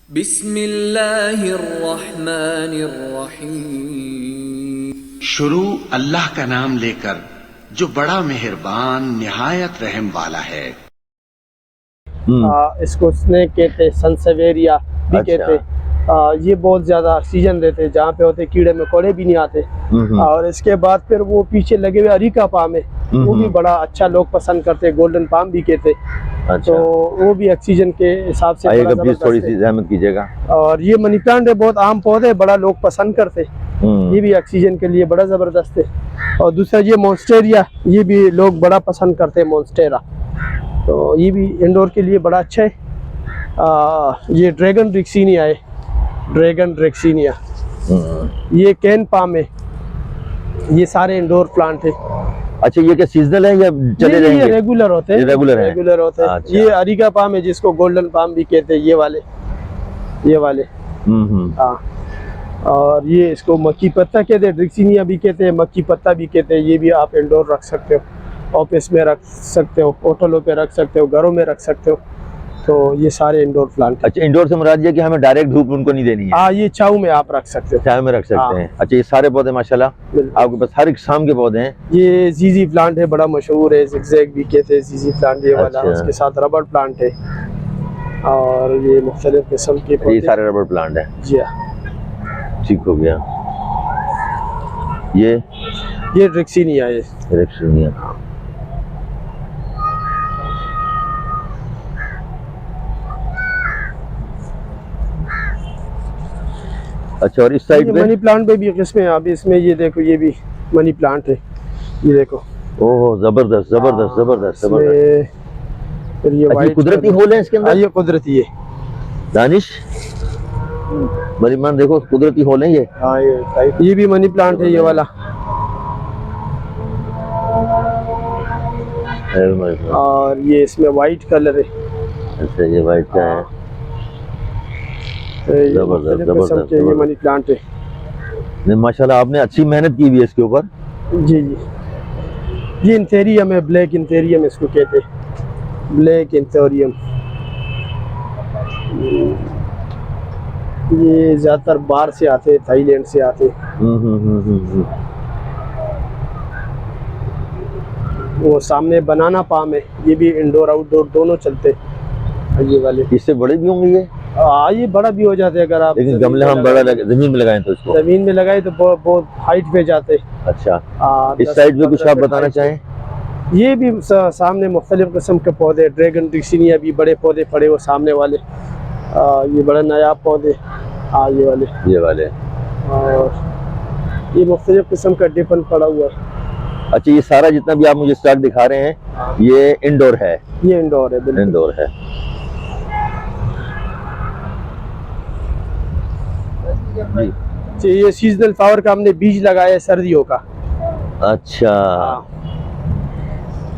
बिस्मिल्लाहिर्रहमानिर्रहीम। शुरू अल्लाह का नाम लेकर जो बड़ा मेहरबान निहायत रहम वाला है। इसको स्नेक कहते, सनसवेरिया भी कहते। ये बहुत ज़्यादा ऑक्सीजन देते हैं, जहाँ पे होते कीड़े मकोड़े भी नहीं आते। और इसके बाद फिर वो पीछे लगे हुए अरीका पाम है, वो भी बड़ा अच्छा लोग पसंद करते, गोल्डन पाम भी कहते। अच्छा। तो वो भी ऑक्सीजन के हिसाब से आइएगा प्लीज, थोड़ी सी जहमत कीजिएगा। और ये मनी प्लांट है, बहुत आम पौधे, बड़ा लोग पसंद करते, ये भी ऑक्सीजन के लिए बड़ा ज़बरदस्त है। और दूसरा ये मॉन्स्टेरिया, ये भी लोग बड़ा पसंद करते हैं मॉन्स्टेरा, तो ये भी इंडोर के लिए बड़ा अच्छा है। ये ड्रैगन रेक्सीनिया है, ड्रैगन रेक्सीनिया, ये कैन पाम है, ये सारे इंडोर प्लांट है। अच्छा, ये क्या सीजनल है या चले रहेंगे? ये रेगुलर होते हैं, रेगुलर होते हैं। अच्छा। ये अरीका पाम है, जिसको गोल्डन पाम भी कहते हैं, ये वाले। हाँ। और ये इसको मक्की पत्ता कहते हैं, ड्रिक्सीनिया भी कहते हैं, मक्की पत्ता भी कहते हैं। ये भी आप इंडोर रख सकते हो, ऑफिस में रख सकते हो, होटलों पे रख सकते हो, घरों में रख सकते हो। तो ये सारे इंडोर प्लांट। अच्छा, इंडोर से मुराद ये कि हमें डायरेक्ट धूप उनको नहीं देनी है? हाँ, ये छाऊ में आप रख सकते हो, छाया में रख सकते हैं। अच्छा, ये सारे पौधे माशाल्लाह आपके पास हर एक शाम के पौधे हैं। ये जीजी प्लांट है, बड़ा मशहूर है, जिगजैग भी कहते हैं जीजी प्लांट, ये वाला। अच्छा। उसके साथ रबड़ प्लांट है, और ये मुख्तलिफ किस्म के ये सारे रबर प्लांट है। जी हाँ। ठीक हो गया। ये ड्रिक्सीनिया है। रेक्सीनिया। अच्छा, और इस साइड पे मनी प्लांट पे भी किस्में हैं। अभी इसमें ये देखो, ये भी मनी प्लांट है, ये देखो। ओह, जबरदस्त जबरदस्त जबरदस्त जबरदस्त। फिर ये अच्छा, वाइट कुदरती होल है इसके अंदर? ये कुदरती है। दानिश मरीमान देखो, कुदरती होल है ये। हाँ, ये भी मनी प्लांट है, ये वाला। और ये इसमें वाइट कलर है। अच्छा, ये वाइट का है। जबरदस्त जबरदस्त। ये मनी प्लांट है। नहीं, माशाल्लाह आपने अच्छी मेहनत की हुई है इसके ऊपर। जी। ये इंथेरियम है, ब्लैक इंथेरियम इसको कहते हैं, ब्लैक इंथेरियम। ये ज्यादातर बाहर से आते हैं, थाईलैंड से आते हैं। वो सामने बनाना पाम है, ये भी इंडोर आउटडोर दोनों चलते हैं, ये वाले। इससे बड़े भी होंगे ये? ये बड़ा भी हो जाते हैं अगर आप, लेकिन गमले हम बड़ा जमीन में लगाएं तो इसको? जमीन में लगाए तो बहुत हाइट पे जाते हैं। अच्छा, इस साइड पे कुछ आप बताना चाहें? ये भी सामने मुख्तलिफ किस्म के पौधे, ड्रैगन रेक्सीनिया भी बड़े पौधे पड़े, वो सामने वाले। ये बड़ा नायाब पौधे, ये वाले। और ये मुख्तलिफ किस्म का डिफन पड़ा हुआ है। अच्छा, ये सारा जितना भी आप मुझे स्टॉक दिखा रहे हैं, ये इंडोर है? ये इंडोर है, बिल्कुल इंडोर है। जी। ये सीजनल फ्लावर का हमने बीज लगाया है, सर्दियों का। अच्छा,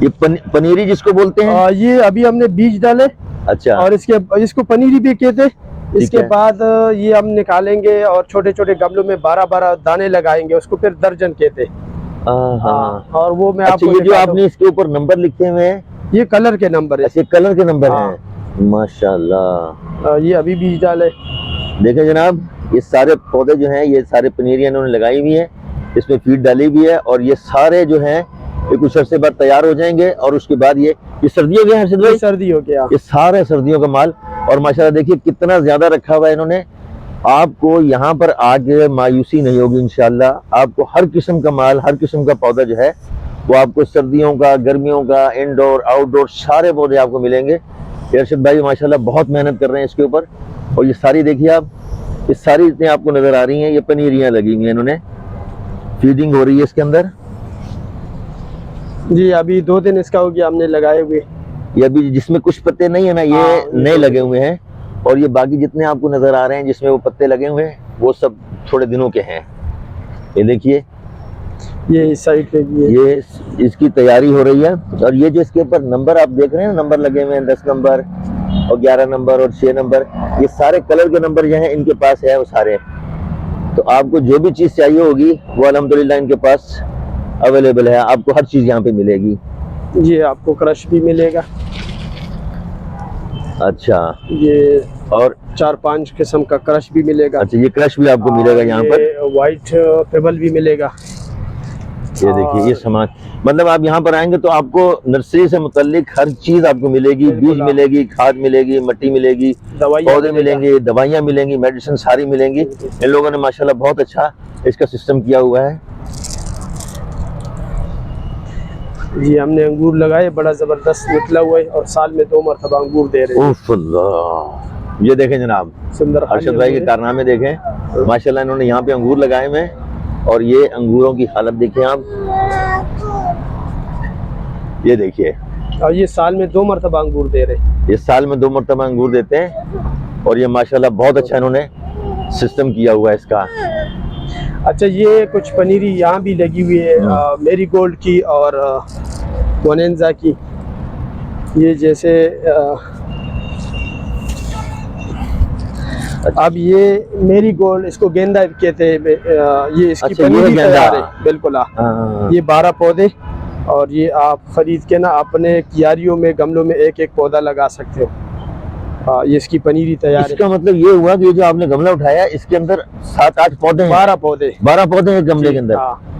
ये पनीरी जिसको बोलते हैं? ये अभी हमने बीज डाले। अच्छा। और इसको पनीरी भी कहते हैं। इसके बाद ये हम निकालेंगे और छोटे छोटे गमलों में 12-12 दाने लगाएंगे, उसको फिर दर्जन कहते हैं। और वो मैं आपको ये जो आपने इसके ऊपर नंबर लिखे हुए हैं, ये कलर के नंबर है। ऐसे कलर के नंबर हैं? माशाल्लाह। ये अभी बीज डाले। देखें जनाब, ये सारे पौधे जो हैं, ये सारे पनीरियां इन्होंने लगाई हुई है, इसमें फीड डाली हुई है, और ये सारे जो हैं ये कुछ अर्से बाद तैयार हो जाएंगे। और उसके बाद ये सर्दियों के हर्षद भाई? सर्दी हो गया। ये सारे सर्दियों का माल। और माशाल्लाह देखिए कितना ज्यादा रखा हुआ है इन्होंने। आपको यहाँ पर आके मायूसी नहीं होगी इंशाल्लाह। आपको हर किस्म का माल, हर किस्म का पौधा जो है वो आपको सर्दियों का, गर्मियों का, इंडोर आउटडोर सारे पौधे आपको मिलेंगे। अर्शद भाई माशाल्लाह बहुत मेहनत कर रहे हैं इसके ऊपर। और ये सारी देखिए आप, ये सारी जितनी आपको नजर आ रही हैं, ये पनीरियां लगी हुई हैं, इन्होंने फीडिंग हो रही है इसके अंदर। जी, अभी 2 दिन इसका हो गया हमने लगाए हुए। ये अभी जिसमें कुछ पत्ते नहीं है ना, ये नए लगे हुए हैं। और ये बाकी जितने आपको नजर आ रहे हैं जिसमें वो पत्ते लगे हुए हैं, वो सब थोड़े दिनों के हैं। ये देखिए, ये इस साइड पे भी है। ये इसकी तैयारी हो रही है। और ये जो इसके ऊपर नंबर आप देख रहे हैं, नंबर लगे हुए हैं, 10 नंबर और 11 नंबर और 6 नंबर, ये सारे कलर के नंबर जो हैं इनके पास है वो सारे। तो आपको जो भी चीज चाहिए होगी वो अल्हम्दुलिल्लाह इनके पास अवेलेबल है। आपको हर चीज यहाँ पे मिलेगी। ये आपको क्रश भी मिलेगा। अच्छा, ये और 4-5 किस्म का क्रश भी मिलेगा। अच्छा, ये क्रश भी आपको मिलेगा यहाँ पर। वाइट पेबल भी मिलेगा। ये देखिए ये सामान, मतलब आप यहाँ पर आएंगे तो आपको नर्सरी से मुतल्लिक हर चीज आपको मिलेगी। बीज मिलेगी, खाद मिलेगी, मिट्टी मिलेगी, पौधे मिलेंगे, दवाइयाँ मिलेंगी, मेडिसिन सारी मिलेंगी। इन लोगों ने माशाल्लाह बहुत अच्छा इसका सिस्टम किया हुआ है। जी हमने अंगूर लगाए, बड़ा जबरदस्त निकला हुआ है और साल में 2 मरतबा अंगूर दे रहे हैं। उफ अल्लाह, ये देखें जनाब, सुंदर अरशद भाई के कारनामे देखें माशाल्लाह। इन्होंने यहाँ पे अंगूर लगाए हुए हैं और ये अंगूरों की हालत देखें आप, ये देखिए। और ये साल में 2 मरतबा अंगूर दे रहे हैं। ये साल में 2 मरतबा अंगूर देते हैं और ये माशाल्लाह बहुत अच्छा इन्होंने सिस्टम किया हुआ है इसका। अच्छा, ये कुछ पनीरी यहाँ भी लगी हुई है, मेरी गोल्ड की और बोनेंजा की। ये जैसे अब ये मेरी गोल्ड, इसको गेंदा कहते हैं। ये इसकी अच्छा, पनीरी ये तैयार है, बिल्कुल। ये 12 पौधे और ये आप खरीद के ना अपने क्यारियों में, गमलों में एक एक पौधा लगा सकते हो। ये इसकी पनीरी तैयार है। इसका मतलब ये हुआ कि ये जो आपने गमला उठाया इसके अंदर 7-8 पौधे हैं। 12 पौधे, 12 पौधे हैं गमले के अंदर।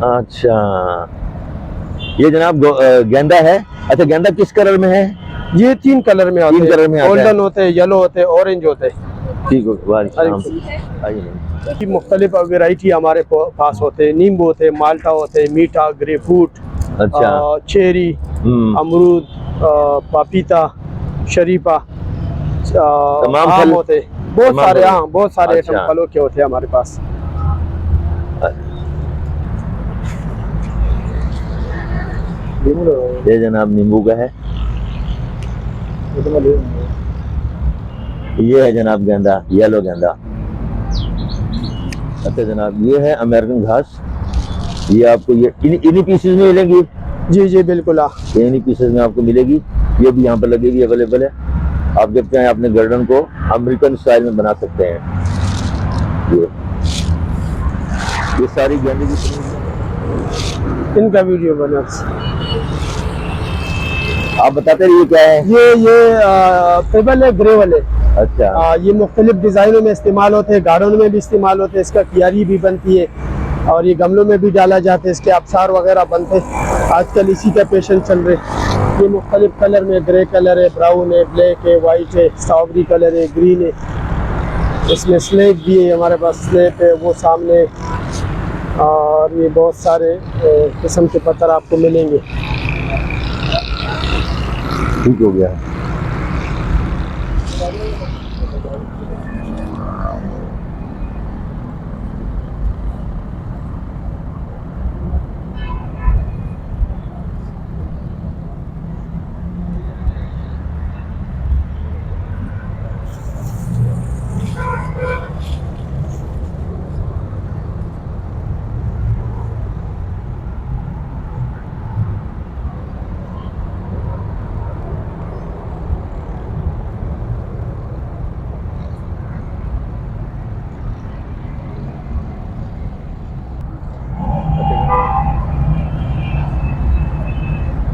अच्छा, ये जनाब गेंदा है। अच्छा, गेंदा किस कलर में है? ये 3 कलर में आते हैं। 3 कलर में गोल्डन होते हैं, येलो होते हैं, ऑरेंज होते हैं। ठीक है। मुख्तलिफ वेराइटी हमारे पास होते हैं। नींबू होते हैं, माल्टा होते हैं, मीठा, ग्रेपफ्रूट, अच्छा, चेरी, अमरूद, पपीता, शरीफा, तमाम आम फल होते हैं। बहुत सारे, हाँ बहुत सारे अच्छा। आइटम फलों के होते हैं हमारे पास। ये जनाब नींबू का है। ये है जनाब गेंदा, येलो गेंदा। अच्छा जनाब, ये है अमेरिकन घास। ये आपको ये इन्हीं पीसेज में मिलेगी। जी जी बिल्कुल, ये इन्हीं पीसेज में आपको मिलेगी। ये भी यहाँ पर लगेगी, अवेलेबल है। आप जब चाहें अपने गार्डन को अमेरिकन स्टाइल में बना सकते हैं। ये सारी गेंदे की इनका वीडियो बना। आप बताते रहिए क्या है। ये पेबल है, ग्रेवल है। अच्छा, ये मुख्तलिफ डिजाइनों में इस्तेमाल होते हैं, गार्डन में भी इस्तेमाल होते हैं। इसका क्यारी भी बनती है और ये गमलों में भी डाला जाता है। इसके अबसार वगैरह बनते हैं। आजकल इसी का पैशन चल रहे। ये मुख्तलिफ कलर में, ग्रे कलर है, ब्राउन है, ब्लैक है, वाइट है, स्ट्रॉबेरी कलर है, ग्रीन है। इसमें स्लेब भी है हमारे पास, स्लेब है वो सामने। और ये बहुत सारे किस्म के पत्थर आपको मिलेंगे। ठीक हो गया।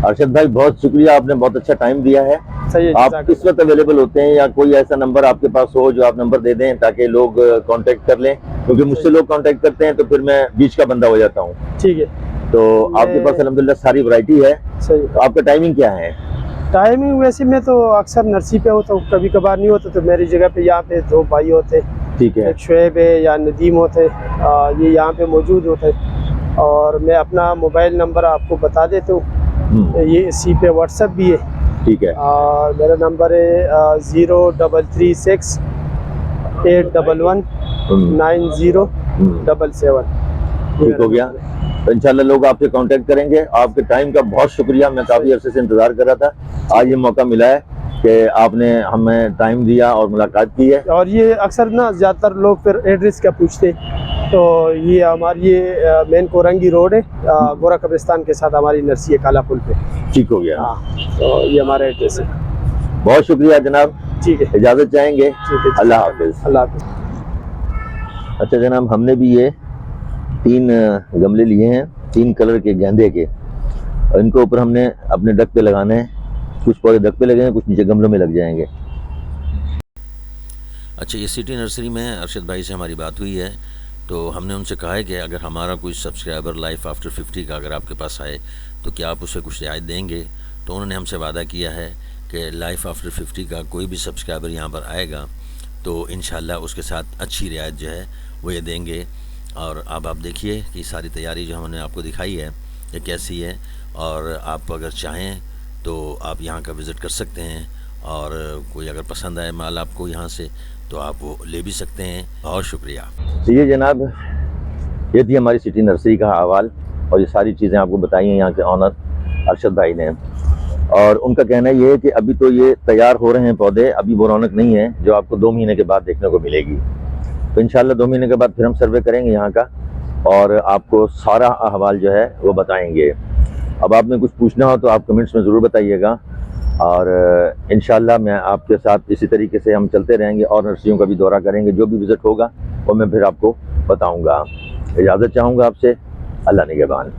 अरशद भाई बहुत शुक्रिया, आपने बहुत अच्छा टाइम दिया है। सही है। आप किस वक्त अवेलेबल होते हैं, या कोई ऐसा नंबर आपके पास हो जो आप नंबर दे दें ताकि लोग कांटेक्ट कर लें, क्योंकि मुझसे लोग कांटेक्ट करते हैं तो फिर मैं बीच का बंदा हो जाता हूँ। ठीक है। तो आपके पास अल्हम्दुलिल्लाह सारी वैरायटी है। सही। तो आपका टाइमिंग क्या है? टाइमिंग वैसे मैं तो अक्सर नर्सरी पे होता हूँ, कभी कभार नहीं होता तो मेरी जगह पे यहाँ पे 2 भाई होते। ठीक है। एक शुएब है या नदीम होते, ये यहाँ पे मौजूद होते। और मैं अपना मोबाइल नंबर आपको बता देता हूँ, ये इसी पे व्हाट्सएप भी है। ठीक है। और मेरा नंबर है 0336 811 9077। ठीक हो गया। तो इंशाल्लाह लोग आपसे कांटेक्ट करेंगे। आपके टाइम का बहुत शुक्रिया, मैं काफी अरसे से इंतजार कर रहा था, आज ये मौका मिला है कि आपने हमें टाइम दिया और मुलाकात की है। और ये अक्सर ना ज़्यादातर लोग फिर एड्रेस क्या पूछते हैं, तो ये हमारी ये मेन कोरंगी रोड है, गोरा कब्रिस्तान के साथ हमारी नर्सरी है, काला पुल पे। ठीक हो गया। हाँ, तो ये हमारा एड्रेस है। बहुत शुक्रिया जनाब। ठीक है, इजाजत चाहेंगे। ठीक है। अल्लाह हाफिज। अल्लाह हाफिज। अच्छा जनाब, हमने भी ये 3 गमले लिए हैं, 3 कलर के गेंदे के, और इनको ऊपर हमने अपने डक पे लगाने हैं। कुछ पौधे डक पे लगे हैं, कुछ नीचे गमलों में लग जाएंगे। अच्छा, ये सिटी नर्सरी में अरशद भाई से हमारी बात हुई है, तो हमने उनसे कहा है कि अगर हमारा कोई सब्सक्राइबर लाइफ आफ्टर 50 का अगर आपके पास आए तो क्या आप उसे कुछ रियायत देंगे। तो उन्होंने हमसे वादा किया है कि लाइफ आफ्टर 50 का कोई भी सब्सक्राइबर यहाँ पर आएगा तो इंशाल्लाह उसके साथ अच्छी रियायत जो है वो ये देंगे। और अब आप देखिए कि सारी तैयारी जो हमने आपको दिखाई है ये कैसी है, और आप अगर चाहें तो आप यहाँ का विज़िट कर सकते हैं, और कोई अगर पसंद आए माल आपको यहाँ से तो आप वो ले भी सकते हैं। और शुक्रिया। तो ये जनाब, ये थी हमारी सिटी नर्सरी का हवाल, और ये सारी चीज़ें आपको बताई हैं यहाँ के ऑनर अरशद भाई ने। और उनका कहना ये है कि अभी तो ये तैयार हो रहे हैं पौधे, अभी वो रौनक नहीं है जो आपको 2 महीने के बाद देखने को मिलेगी। तो इंशाल्लाह 2 महीने के बाद फिर हम सर्वे करेंगे यहाँ का, और आपको सारा अहवाल जो है वो बताएंगे। अब आपने कुछ पूछना हो तो आप कमेंट्स में ज़रूर बताइएगा, और इंशाल्लाह मैं आपके साथ इसी तरीके से हम चलते रहेंगे और नर्सरियों का भी दौरा करेंगे। जो भी विज़िट होगा वो मैं फिर आपको बताऊँगा। इजाज़त चाहूँगा आपसे। अल्लाह निगहबान।